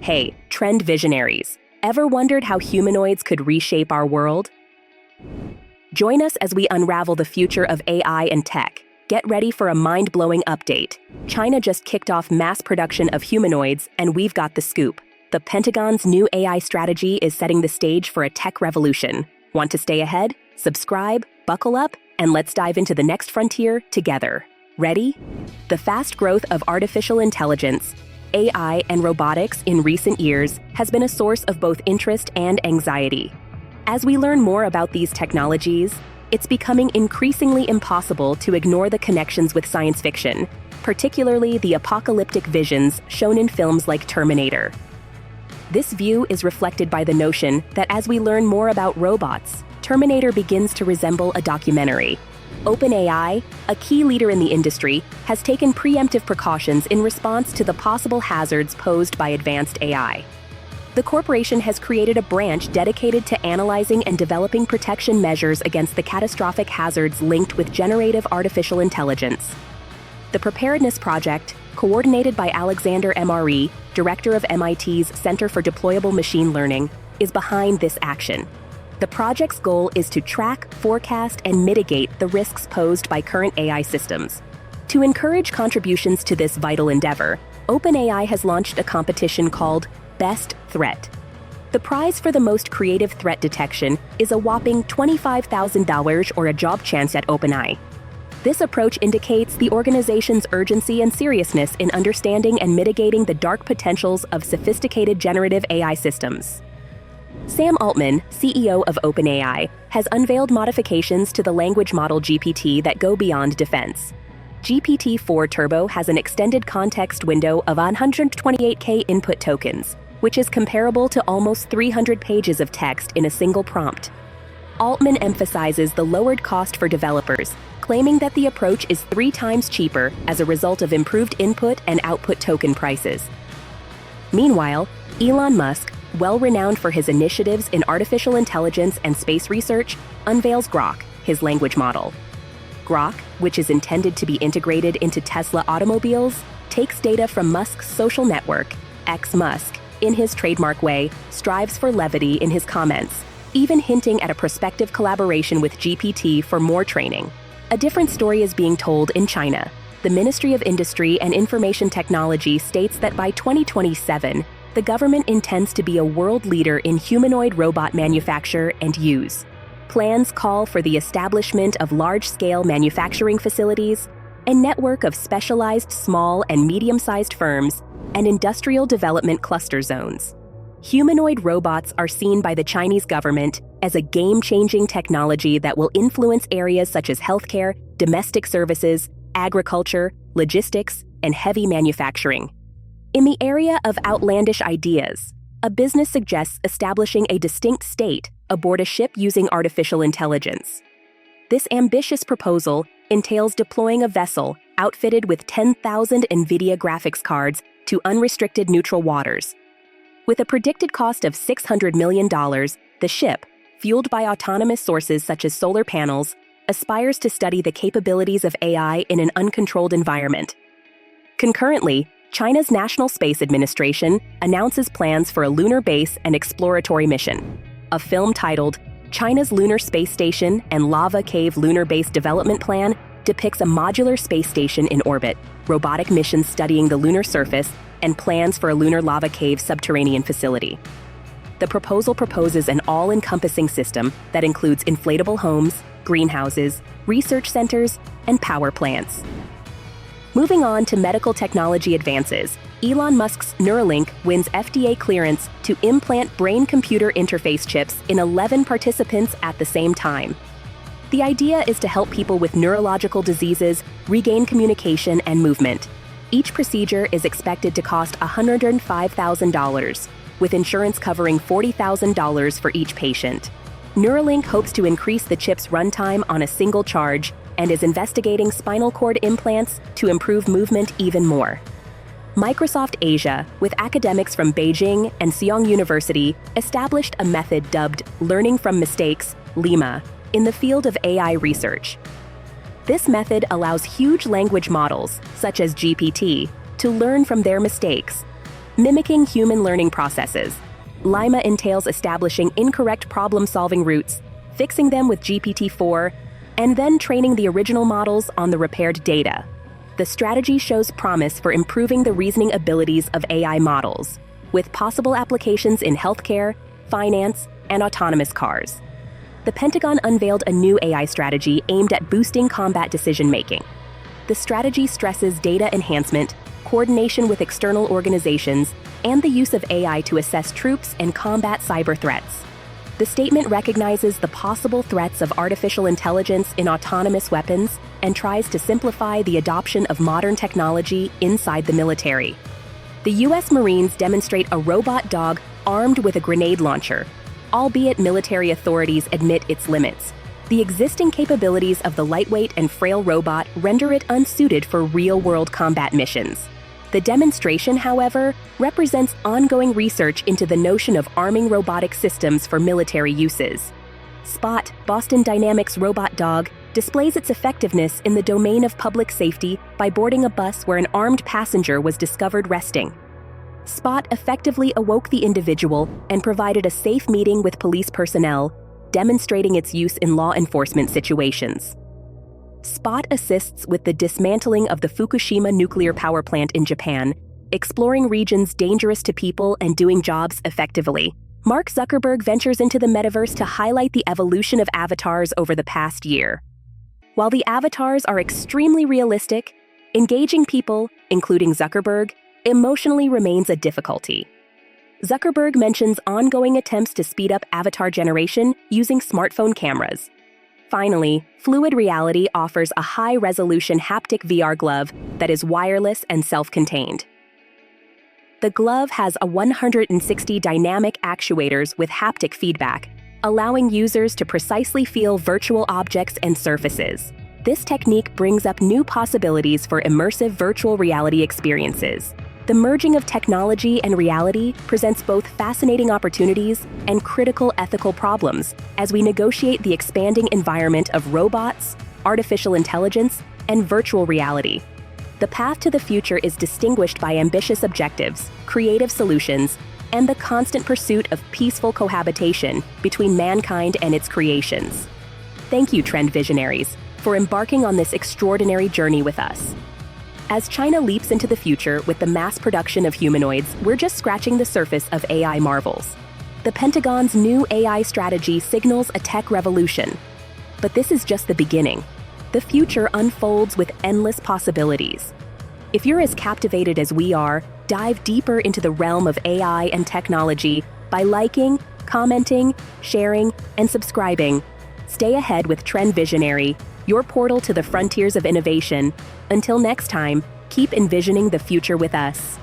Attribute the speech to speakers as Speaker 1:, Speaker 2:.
Speaker 1: Hey, TrendVisionaries, ever wondered how humanoids could reshape our world? Join us as we unravel the future of AI and tech. Get ready for a mind-blowing update. China just kicked off mass production of humanoids, and we've got the scoop. The Pentagon's new AI strategy is setting the stage for a tech revolution. Want to stay ahead? Subscribe, buckle up, and let's dive into the next frontier together. Ready? The fast growth of artificial intelligence, AI, and robotics in recent years has been a source of both interest and anxiety. As we learn more about these technologies, it's becoming increasingly impossible to ignore the connections with science fiction, particularly the apocalyptic visions shown in films like Terminator. This view is reflected by the notion that as we learn more about robots, Terminator begins to resemble a documentary. OpenAI, a key leader in the industry, has taken preemptive precautions in response to the possible hazards posed by advanced AI. The corporation has created a branch dedicated to analyzing and developing protection measures against the catastrophic hazards linked with generative artificial intelligence. The Preparedness Project, coordinated by Alexander MRE, director of MIT's Center for Deployable Machine Learning, is behind this action. The project's goal is to track, forecast, and mitigate the risks posed by current AI systems. To encourage contributions to this vital endeavor, OpenAI has launched a competition called Best Threat. The prize for the most creative threat detection is a whopping $25,000 or a job chance at OpenAI. This approach indicates the organization's urgency and seriousness in understanding and mitigating the dark potentials of sophisticated generative AI systems. Sam Altman, CEO of OpenAI, has unveiled modifications to the language model GPT that go beyond defense. GPT-4 Turbo has an extended context window of 128K input tokens, which is comparable to almost 300 pages of text in a single prompt. Altman emphasizes the lowered cost for developers, claiming that the approach is 3 times cheaper as a result of improved input and output token prices. Meanwhile, Elon Musk, well-renowned for his initiatives in artificial intelligence and space research, unveils Grok, his language model. Grok, which is intended to be integrated into Tesla automobiles, takes data from Musk's social network, Musk, in his trademark way, strives for levity in his comments, even hinting at a prospective collaboration with GPT for more training. A different story is being told in China. The Ministry of Industry and Information Technology states that by 2027, the government intends to be a world leader in humanoid robot manufacture and use. Plans call for the establishment of large-scale manufacturing facilities, a network of specialized small and medium-sized firms, and industrial development cluster zones. Humanoid robots are seen by the Chinese government as a game-changing technology that will influence areas such as healthcare, domestic services, agriculture, logistics, and heavy manufacturing. In the area of outlandish ideas, a business suggests establishing a distinct state aboard a ship using artificial intelligence. This ambitious proposal entails deploying a vessel outfitted with 10,000 NVIDIA graphics cards to unrestricted neutral waters. With a predicted cost of $600 million, the ship, fueled by autonomous sources such as solar panels, aspires to study the capabilities of AI in an uncontrolled environment. Concurrently, China's National Space Administration announces plans for a lunar base and exploratory mission. A film titled China's Lunar Space Station and Lava Cave Lunar Base Development Plan depicts a modular space station in orbit, robotic missions studying the lunar surface, and plans for a lunar lava cave subterranean facility. The proposal proposes an all-encompassing system that includes inflatable homes, greenhouses, research centers, and power plants. Moving on to medical technology advances, Elon Musk's Neuralink wins FDA clearance to implant brain-computer interface chips in 11 participants at the same time. The idea is to help people with neurological diseases regain communication and movement. Each procedure is expected to cost $105,000, with insurance covering $40,000 for each patient. Neuralink hopes to increase the chip's runtime on a single charge and is investigating spinal cord implants to improve movement even more. Microsoft Asia, with academics from Beijing and Seong University, established a method dubbed Learning from Mistakes, LEMA, in the field of AI research. This method allows huge language models, such as GPT, to learn from their mistakes. mimicking human learning processes. Lima entails establishing incorrect problem-solving routes, fixing them with GPT-4, and then training the original models on the repaired data. The strategy shows promise for improving the reasoning abilities of AI models, with possible applications in healthcare, finance, and autonomous cars. The Pentagon unveiled a new AI strategy aimed at boosting combat decision-making. The strategy stresses data enhancement, coordination with external organizations, and the use of AI to assess troops and combat cyber threats. The statement recognizes the possible threats of artificial intelligence in autonomous weapons and tries to simplify the adoption of modern technology inside the military. The U.S. Marines demonstrate a robot dog armed with a grenade launcher, albeit military authorities admit its limits. The existing capabilities of the lightweight and frail robot render it unsuited for real-world combat missions. The demonstration, however, represents ongoing research into the notion of arming robotic systems for military uses. Spot, Boston Dynamics robot dog, displays its effectiveness in the domain of public safety by boarding a bus where an armed passenger was discovered resting. Spot effectively awoke the individual and provided a safe meeting with police personnel, demonstrating its use in law enforcement situations. Spot assists with the dismantling of the Fukushima nuclear power plant in Japan, exploring regions dangerous to people and doing jobs effectively. Mark Zuckerberg ventures into the metaverse to highlight the evolution of avatars over the past year. While the avatars are extremely realistic, engaging people, including Zuckerberg, emotionally remains a difficulty. Zuckerberg mentions ongoing attempts to speed up avatar generation using smartphone cameras. Finally, Fluid Reality offers a high-resolution haptic VR glove that is wireless and self-contained. The glove has 160 dynamic actuators with haptic feedback, allowing users to precisely feel virtual objects and surfaces. This technique brings up new possibilities for immersive virtual reality experiences. The merging of technology and reality presents both fascinating opportunities and critical ethical problems as we negotiate the expanding environment of robots, artificial intelligence, and virtual reality. The path to the future is distinguished by ambitious objectives, creative solutions, and the constant pursuit of peaceful cohabitation between mankind and its creations. Thank you, TrendVisionaries, for embarking on this extraordinary journey with us. As China leaps into the future with the mass production of humanoids, we're just scratching the surface of AI marvels. The Pentagon's new AI strategy signals a tech revolution. But this is just the beginning. The future unfolds with endless possibilities. If you're as captivated as we are, dive deeper into the realm of AI and technology by liking, commenting, sharing, and subscribing. Stay ahead with TrendVisionary, your portal to the frontiers of innovation. Until next time, keep envisioning the future with us.